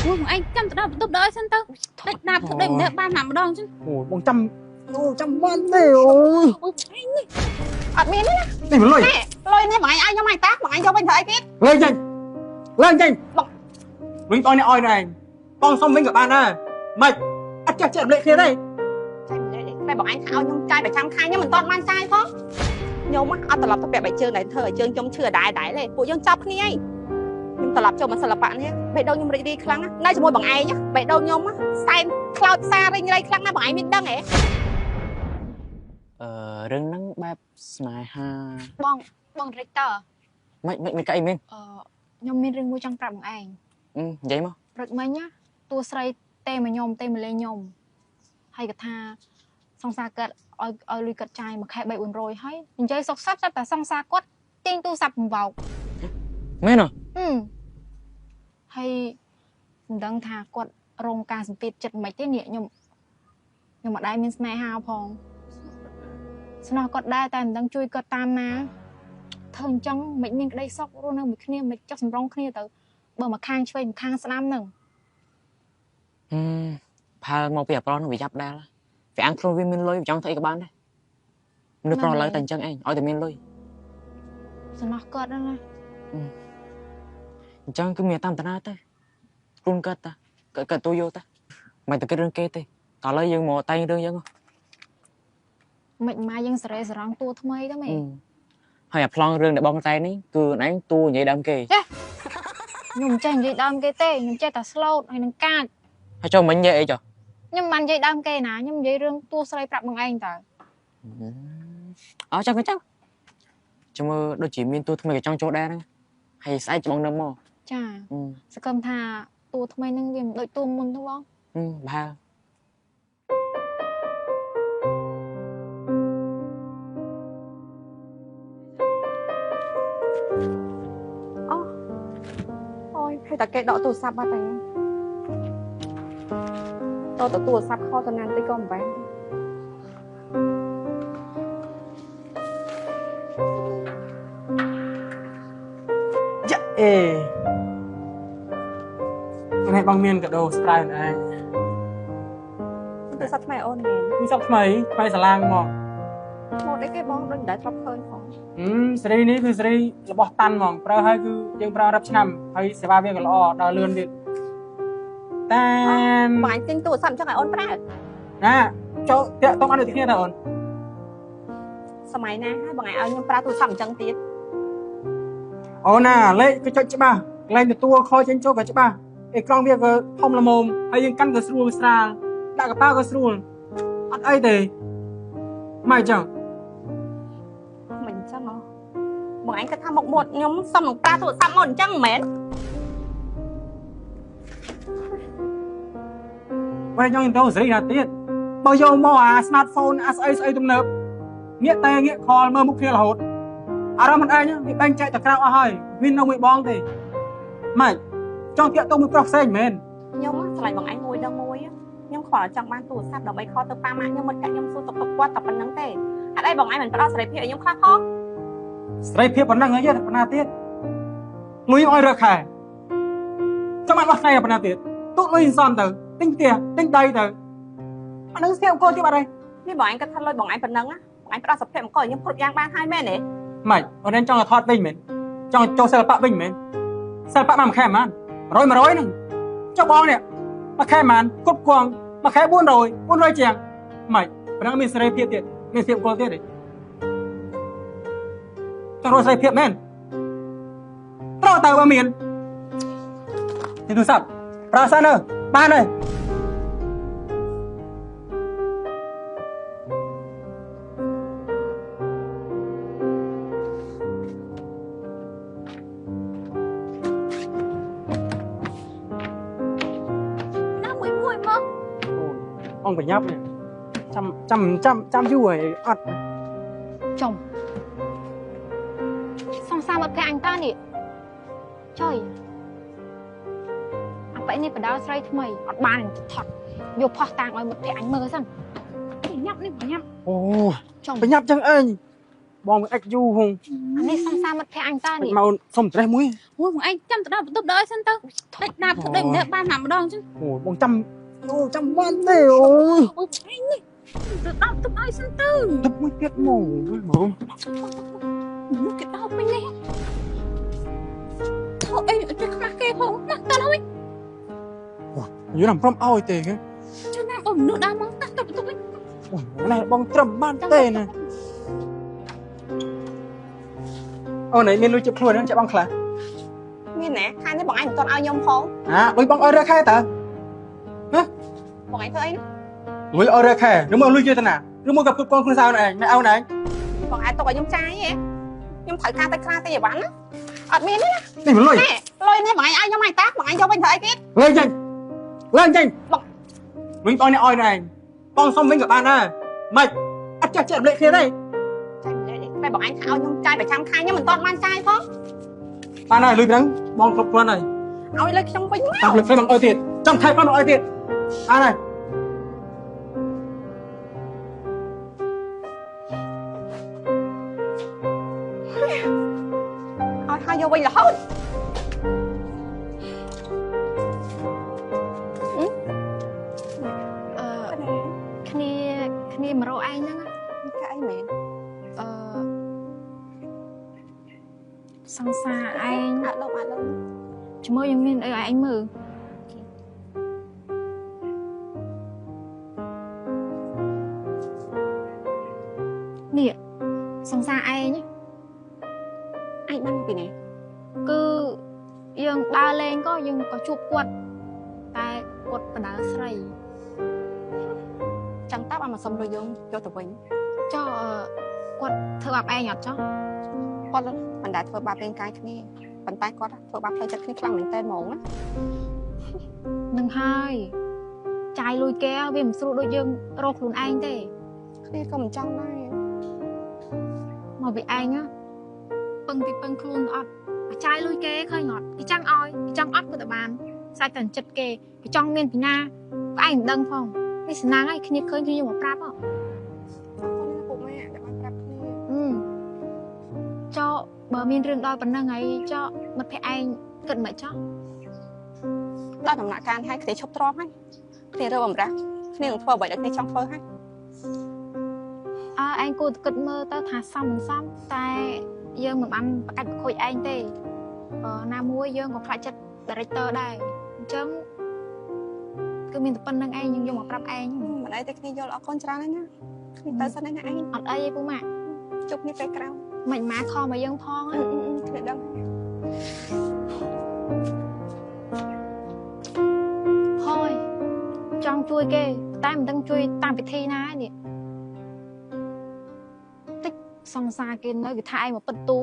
ui anh chăm tao đập đỡ chân tao đập đạp đập đập ba nằm đòn chứ ôi bông trăm ban thế ôi ở miếng đấy này mà lôi nè bọn anh cho mày tác bọn anh cho bên thầy biết lên nhanh mình tôi này oi này con xong mình cả bạn à mày ăn chặt chẽ lệ kia đây đây bọn anh thao nhung trai phải chăm khai nhưng mình toàn mang trai thôi nhung á ăn tập tập bẹ bảy chương này thời chương trong chưa đái này bộ dương chọc ní ấy nhưng tập cho mình sờ bạn nhé vậy đâu nhưng đi khăng á nay cho môi bằng ai nhá vậy đâu nhung á sai cloud xa bên đây khăng á bọn anh biết đăng ấy រឿងហ្នឹងបែបស្នេហា បង Rector មិនកាអីមែន ខ្ញុំមានរឿងមួយចង់ប្រាប់បងឯង និយាយមក ព្រឹកមិញណាតួស្រីទេមកខ្ញុំទេមកលេងខ្ញុំហើយគាត់ថាសង្សារគាត់ឲ្យលុយគាត់ចាយមួយខែ 3-400 ហើយនិយាយសុកសាប់តែសង្សារគាត់ទាញទូរស័ព្ទបំបោក មែនហ៎ ហើយមិនដឹងថាគាត់រងការសម្ពាធចិត្តមិនទេនេះខ្ញុំមិនដែរមានស្នេហាផងស្នើគាត់ដែរតែមិនដឹងជួយគាត់តាមណាធ្វើអញ្ចឹងមិនមានក្តីសុខរស់នៅមួយគ្នាមិនចុះសម្រងគ្នាទៅបើមកខាងឆ្វេងមកខាងស្ដាំហ្នឹងផើមកពីអាប្រុសនឹងវាចាប់ដែរវាអាំងខ្លួនវាមានលុយវាចង់ធ្វើអីក៏បានដែរមនុស្សប្រុសឡើយតែអញ្ចឹងឯងឲ្យតែមានលុយសំណោះគាត់ហ្នឹងណាអញ្ចឹងគឺមានតាមតាណាទៅខ្លួនគាត់តាគាត់ទូយកតាមិនទៅគិតរឿងគេទេតោះឥឡូវយើងមកតែងរឿងយើងមិនម៉ាយើងសេរីសរងតួថ្មីទៅមែនហើយអាប្លង់រឿងដែលបងតែនេះគឺឯងតួនិយាយដើមគេខ្ញុំចេះនិយាយដើមគេទេខ្ញុំចេះតែ slow ហើយនឹងកាចហើយចូលមិញនិយាយអីចុះខ្ញុំមិននិយាយដើមគេណាខ្ញុំនិយាយរឿងតួស្រីប្រាប់បងឯងតើអោចាំចាំមើលដូចជាមានតួថ្មីក៏ចង់ចូលដែរហ្នឹងហើយស្អែកច្បងនឹមមកចាសង្ឃឹមថាតួថ្មីហ្នឹងវាមិនដូចតួមុនទេបងបើហើយតែគេដកទូរស័ព្ទបាត់ហើយតើទូរស័ព្ទខលទៅណាតិចក៏មិនបានយ៉ាអេថ្ងៃបងមានកាដូស្ត្រៃនឯងទូរស័ព្ទថ្មីអូនមែនទូរស័ព្ទថ្មីសាឡាងមកអីគេបងដូចតែធ្លាប់ឃើញផងសេរីនេះគឺសេរីរបស់តាន់ហ្មងប្រើហើយគឺយើងប្រើរាប់ឆ្នាំហើយសេវាវាក៏ល្អដល់លឿនទៀតតែបងអញទិញទូរស័ព្ទអញ្ចឹងឲ្យអូនប្រើណាចូលតាក់តងអនុធានតើអូនសម័យណាហើយបងឯងឲ្យខ្ញុំប្រើទូរស័ព្ទអញ្ចឹងទៀតអូនណាលេខក៏ចុចច្បាស់កន្លែងទទួលខលចេញចូលក៏ច្បាស់អេក្រង់វាក៏ធំល្មមហើយយើងកាន់ក៏ស្រួលស្រាលដាក់កប៉ាល់ក៏ស្រួលអត់អីទេមកអញ្ចឹងមិនអញ្ចឹងហ៎បងឯងគិតថាមុខមាត់ខ្ញុំសុំនឹងប្រើទូរស័ព្ទមកអញ្ចឹងមិនមែនបើខ្ញុំទៅសេរីណាទៀតបើយកមកអា smartphone អាស្អីទំនើបងាកតែងាកខលមើលមុខគ្នារហូតអារម្មណ៍មិនឯងវាបែងចែកទៅក្រៅអស់ហើយវានៅមួយបងទេម៉េចចង់តាក់ទងមួយប្រុសផ្សេងមែនខ្ញុំឆ្លៃបងឯងមួយដល់មួយខ្ញុំខ្វល់ចង់បានទូរស័ព្ទដើម្បីខលទៅប៉ាម៉ាក់ខ្ញុំមិនកាក់ខ្ញុំសួរទុកគាត់តែប៉ុណ្្នឹងទេអត់អីបងឯងមិនផ្ដោតសេរីភាពឲ្យខ្ញុំខ្លះផងសេរីភាពប៉ុណ្ណឹងហើយប៉ុណ្ណាទៀតលុយឲ្យរើខែចាំបានបោះថ្ងៃប៉ុណ្ណាទៀតទូលុយសំទៅទិញផ្ទះទិញដីទៅអានឹងស្ទាបអង្គទៀតអត់ហើយនេះបងឯងគិតថាលុយបងឯងប៉ុណ្ណឹងបងឯងផ្ដោតសុខភាពអង្គខ្ញុំគ្រប់យ៉ាងបានហើយមែនទេម៉េចអូនចង់ឲ្យថតវិញមែនចង់ចូលសិល្បៈវិញមែនសិល្បៈមួយខែប៉ុន្មាន100ហ្នឹងចុះបងនេះមួយខែប៉ុន្មានគ្រប់គងមួយខែ400ជាងម៉េចប៉ុណ្ណឹងមានសេរីភាពទៀតមានស្ទាបអង្គទៀតទេចង់រកសេរីភាពមែនត្រូវទៅបើមានទីទូរស័ព្ទប្រើសិនបានហើយông phải nhấp này chăm chú rồi ọt chồng xong sao mà cái anh ta nè trời vậy này phải đau say mày ọt bàn thật vô phật tàng rồi một cái anh mơ xong phải nhấp đi phải nhấp ồ chồng phải nhấp chẳng anh បងមិនអាចយូរហង អានេះសង្សារមិត្តភក្តិអញតើនេះ មកសុំត្រេះមួយ អូបងឯងចាំទៅដល់បន្ទប់ដល់សិនទៅតិចដាប់ទៅដូចម្នាក់បានតែម្ដងចឹង អូបងចាំបានទេអូ អូបងឯងនេះទៅដល់បន្ទប់ឲ្យសិនទៅ ទឹកមួយទៀតមក នោះគេដល់ពេញនេះធ្វើអីទៅខ្មាស់គេផងណាតើហើយ យូរណាស់ព្រមឲ្យទេគេ ចាំណាអូមនុស្សដល់មកតើទៅបន្ទប់វិញ អូនេះបងត្រឹមបានទេណាអូនឯងមានលុយជិបខ្លួនហ្នឹងចាក់បងខ្លះ មានណែខែនេះបងឯងមិនទាន់ឲ្យខ្ញុំផង លុយបងឲ្យរើខែតើ បងឯងធ្វើអី លុយឲ្យរើខែឬមកលុយយកទៅណាឬមកក៏គប់កូនខ្លួនសៅឯងមិនឲ្យឯង បងឯងទុកឲ្យខ្ញុំចាយហ៎ខ្ញុំត្រូវការទៅខ្លាទៅអីវ៉ាន់ណាអត់មានទេ នេះមិនលុយ ណែលុយនេះបងឯងឲ្យខ្ញុំឲ្យតាបងឯងយកវិញធ្វើអីទៀត លេងចេញលុយបងនេះឲ្យឯងបងសុំវិញក៏បានដែរមិនអត់ចេះរំលែកគ្នាទេ ចាយលេងតែបងឯងថាឲ្យខ្ញុំចាយប្រចាំខែខ្ញុំមិនទាន់បានចាយផង បានហើយលុយហ្នឹងបងគ្រប់គ្រាន់ហើយ ឲ្យលើខ្ញុំវិញមក តាមលុយខ្ញុំឲ្យទៀតចាំថែបងឲ្យទៀតបានហើយ ឲ្យយកវិញរហូត គ្នាមករកឯងហ្នឹង កាអីមែន សង្សារឯង អាចលុប ជាមួយយើងមានអីឲ្យឯងមើលនេះសង្សារឯង ឯងបានពីណា គឺយើងដើរលេងក៏យើងក៏ជួបគាត់តែគាត់បដើស្រី ចាំតាប់ឲ្យមកសុំលុយយើងយកទៅវិញ ចុះគាត់ធ្វើបាបឯងអត់ចុះ គាត់មិនដែលធ្វើបាបរាងកាយគ្នាប៉ុន្តែគាត់ធ្វើបាបផ្លូវចិត្តគ្នាខ្លាំងមែនតើហ្មងណា នឹងហើយចាយលុយគេវាមិនស្រួលដូចយើងរកខ្លួនឯងទេ គ្នាក៏មិនចង់ដែរ មកវាឯងពឹងទីពឹងខ្លួនអត់ចាយលុយគេឃើញអត់គេចង់ឲ្យគេចង់អត់ក៏តែបានសាច់តែចិត្តគេគេចង់មានពីណាក៏ឯងមិនដឹងផងនេះសំណាងឲ្យគ្នាឃើញគ្នាយកមកប្រាប់ហ៎ ពុកម៉ែដែលបានប្រាប់គ្នា ចុះបើមានរឿងដល់ប៉ុណ្ណឹងហើយចុះមិត្តភក្តិឯងគិតមិនចុះ ដល់ដំណាក់កាលហើយគ្នាឈប់ទ្រាំហើយគ្នារើបំរាស់គ្នានឹងធ្វើអ្វីដែលគ្នាចង់ធ្វើហើយ ឯងគួរតែគិតមើលទៅថាសមមិនសមតែយើងមិនបានប្រកាច់ប្រខូចឯងទេណាមួយយើងក៏ខ្លាចចិត្ត director ដែរអញ្ចឹងគឺមានតែប៉ុណ្្នឹងឯងយើងយកមកប្រាប់ឯង មិនអីតែគ្នាយល់អរគុណច្រើនណាស់គ្នាទៅសិនណាឯង អត់អីទេពូម៉ាក់ ជប់គ្នាពេលក្រោយ មិនម៉ាខំមកយើងផង គ្នាដឹង ហើយចង់ជួយគេតែមិនដឹងជួយតាមពិធីណានេះតិចសង្សារគេនៅវាថាឯងមកពិតទូ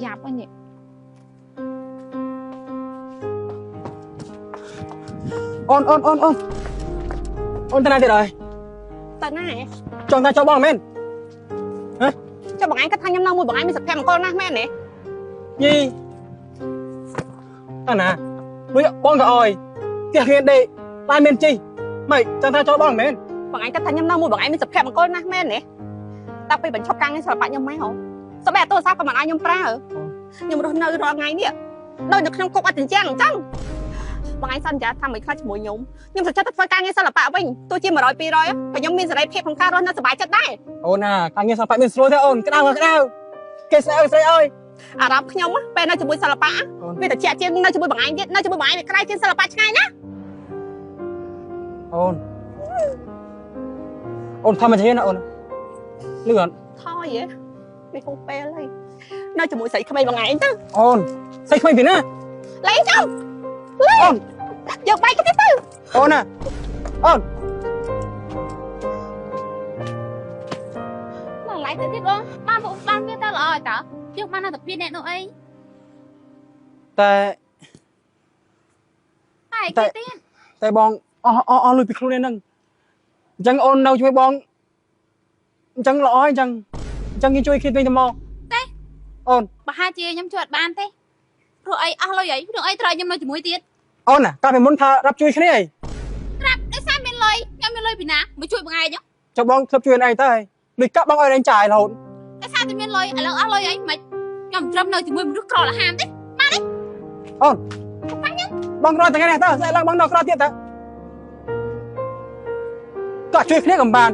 យ៉ាប់ហ្នឹងនេះ អូនទៅណាទៀតហើយ ទៅណា ចង់ថាចូលបងមែន ចុះបងឯងគិតថាខ្ញុំនៅមួយបងឯងមានសុភមង្គលណាស់មែនទេ យីអាណាលុយបងក៏ឲ្យផ្ទះរៀនដេកបានមានជីមិនចង់ថាចូលបងមែន បងឯងគិតថាខ្ញុំនៅមួយបងឯងមានសុភមង្គលណាស់មែនទេតែពេលបញ្ឈប់ការងារសិល្បៈខ្ញុំមកហ៎សុបែទូរស័ព្ទក៏មិនឲ្យខ្ញុំប្រើខ្ញុំរស់នៅរាល់ថ្ងៃនេះដូចនៅក្នុងគុកអត់ចិញ្ចាំងអញ្ចឹងបងឯងសន្យាថាមិនខ្លាចជាមួយខ្ញុំសុខចិត្តទៅធ្វើការងារសិល្បៈវិញទោះជា100 200ក៏ខ្ញុំមានសេរីភាពក្នុងការរស់នៅសុបាយចិត្តដែរ អូនណាការងារសិល្បៈមានស្រួលទេអូនក្តៅគេស្អើស្រីអើយ អារម្មណ៍ខ្ញុំពេលនៅជាមួយសិល្បៈវាត្រជាក់ជាងនៅជាមួយបងឯងទៀតនៅជាមួយបងឯងវាក្រៃជាងសិល្បៈឆ្ងាយណា អូនធម្មតាណាអូនលឿន ថយហ៎វាហូបពេលហើយនៅជាមួយស្រីក្មេងបងឯងទៅ អូនស្អីក្មេងពីណា លេងចាំអូនយកបាយទៅ អូនណាអូន មកឡាយទៅទៀតបងបានពួកបានវាទៅល្អហើយតើយើងបានតែពីអ្នកនោះអី តែ តែគេទៀត តែបងអស់លុយពីខ្លួនឯងហ្នឹងអញ្ចឹងអូននៅជាមួយបងអញ្ចឹងល្អហើយអញ្ចឹងយើងជួយគ្នាវិញទៅមកទេអូន ប្រហែលជាខ្ញុំជួយអត់បានទេព្រោះអីអស់លុយអីព្រោះអីត្រូវខ្ញុំនៅជាមួយទៀត អូនណាកាលពីមុនថារាប់ជួយគ្នាអី ប្រាប់ដោយសារមានលុយខ្ញុំមានលុយពីណាមកជួយបងឯង ចុះបងធ្លាប់ជួយឯងទៅហើយលុយកាក់បងឲ្យឯងចាយរហូត ដោយសារ ថាតែមានលុយឥឡូវអស់លុយអីមិនខ្ញុំត្រឹមនៅជាមួយមនុស្សក្រលហាមទេ អូនបងរត់តែនេះតើស្អីឡើងបងនៅក្រៅទៀតតើក៏ជួយគ្នាកំបាន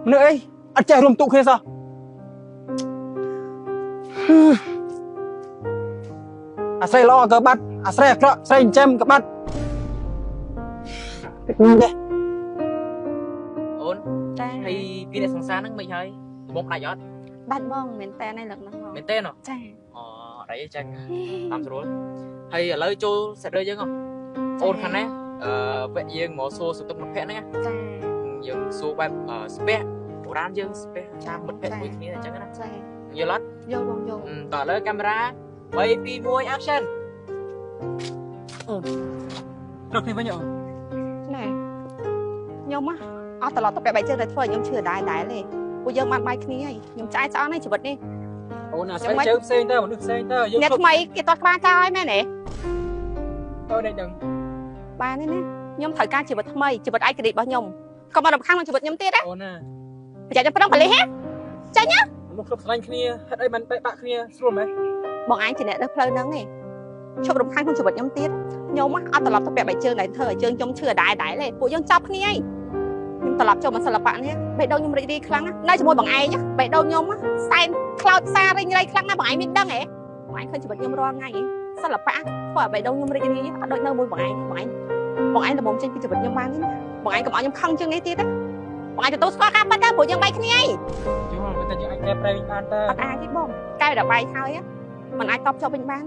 មនុស្សអីអត់ចេះរួមទុកគ្នាសោះអាស្រ័យល្អក៏បាត់អាស្រ័យអាក្រក់ស្រីចិញ្ចឹមក៏បាត់ហ្នឹងទេ អូន ចា ហើយពីអ្នកសង្សារហ្នឹងមិនហើយបងដាច់អត់ ដាច់បងមែនតែនេះលឹកហ្នឹងបង មែនទេណ៎ ចា អូអត់អីចាតាមស្រួលហើយឥឡូវចូលសេតរើយើងហ៎អូនខាងណាវគ្គយើងមកសួរសុខទុក្ខមិត្តភក្តិហ្នឹង ចា យើងសួរបែបស្ពះបុរាណយើងស្ពះតាមមិត្តភក្តិមួយគ្នាអញ្ចឹងណា ចា យល់អត់ យកបងយក តោះឥឡូវកាមេរ៉ា3 2 1 action រកគ្នាវិញអូន ណែខ្ញុំអត់ត្រឡប់ទៅពាក់បែកជើងតែធ្វើឲ្យខ្ញុំឈឺដែរដែរទេពួកយើងបានបាយគ្នាហើយខ្ញុំឆ្អែតឆ្អន់ហើយជីវិតនេះ អូនអាស្រ័យជើងផ្សេងទៅមនុស្សផ្សេងទៅយើង អ្នកថ្មីគេតោះក្បាលកោហើយមែនទេ ទៅនេះដឹង បានទេណាខ្ញុំត្រូវការជីវិតថ្មីជីវិតឯករាជ្យរបស់ខ្ញុំកុំមករំខាននឹងជីវិតខ្ញុំទៀតណា អូនណា ប្រយ័ត្នតែប្រឹងបលិះហ៎ចាញ់ណា មកគ្រប់ស្រឡាញ់គ្នាហេតុអីមិនបែកបាក់គ្នាស្រួលមែន បងឯងជាអ្នករើសផ្លូវហ្នឹងទេឈប់រំខានក្នុងជីវិតខ្ញុំទៀតខ្ញុំអត់ត្រឡប់ទៅពាក់បែកជើងដែរធ្វើឲ្យជើងខ្ញុំឈឺដែរដែរទេពួកយើងចាប់គ្នាហើយខ្ញុំត្រឡប់ចូលមកសិល្បៈនេះបេះដូងខ្ញុំរីករាយខ្លាំងណាស់នៅជាមួយបងឯងបេះដូងខ្ញុំសែនខ្លោចសាររីងរៃខ្លាំងណាស់បងឯងមានដឹងហ៎បងឯងឃើញជីវិតខ្ញុំរាល់ថ្ងៃសិល្បៈធ្វើឲ្យបេះដូងខ្ញុំរីករាយអត់ដូចនៅមួយបងឯងល្មមចេញពីជីវិតខ្ញុំបានទេណាបងឯងកុំឲ្យខ្ញុំខឹងជាងនេះទៀតណាបងឯងទទួលស្គាល់ការប៉ັດទៅព្រោះយើងបែកគ្នាហើយ យល់តែយើងអាចកែប្រែវិញបានតើ អត់អាចទេបងកែដល់បែកហើយมันអាចតបជាប់វិញបាន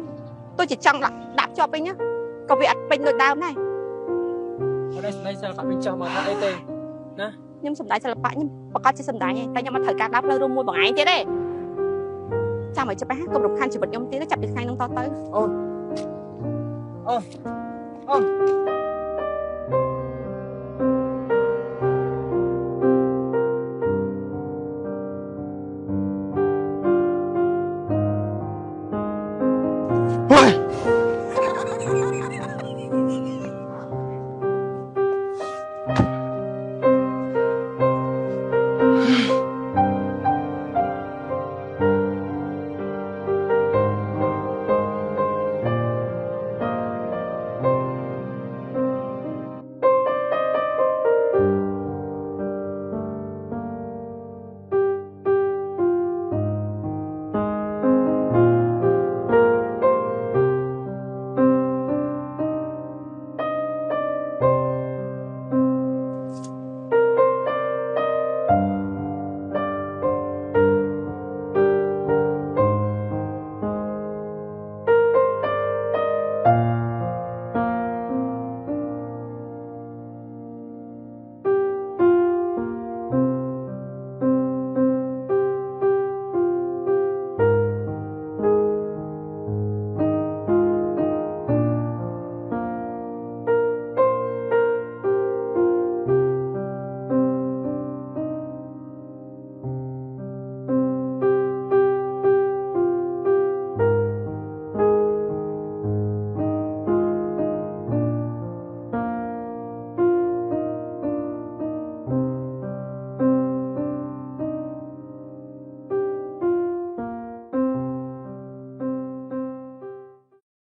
ទោះជាចង់ដាក់ជាប់វិញក៏វាអត់ពេញដូចដើមដែរ អត់ได้ស្ដីសិល្បៈវិញចោះមកថាអីទេ ខ្ញុំសំដែងសិល្បៈខ្ញុំប្រកាសជាសំដែងហើយតែខ្ញុំអត់ត្រូវការដើរផ្លូវរួមមួយបងឯងទៀតទេចាំឲ្យច្បាស់កុំរំខានជីវិតខ្ញុំទៀតចាប់ពីថ្ងៃហ្នឹងតទៅ អូន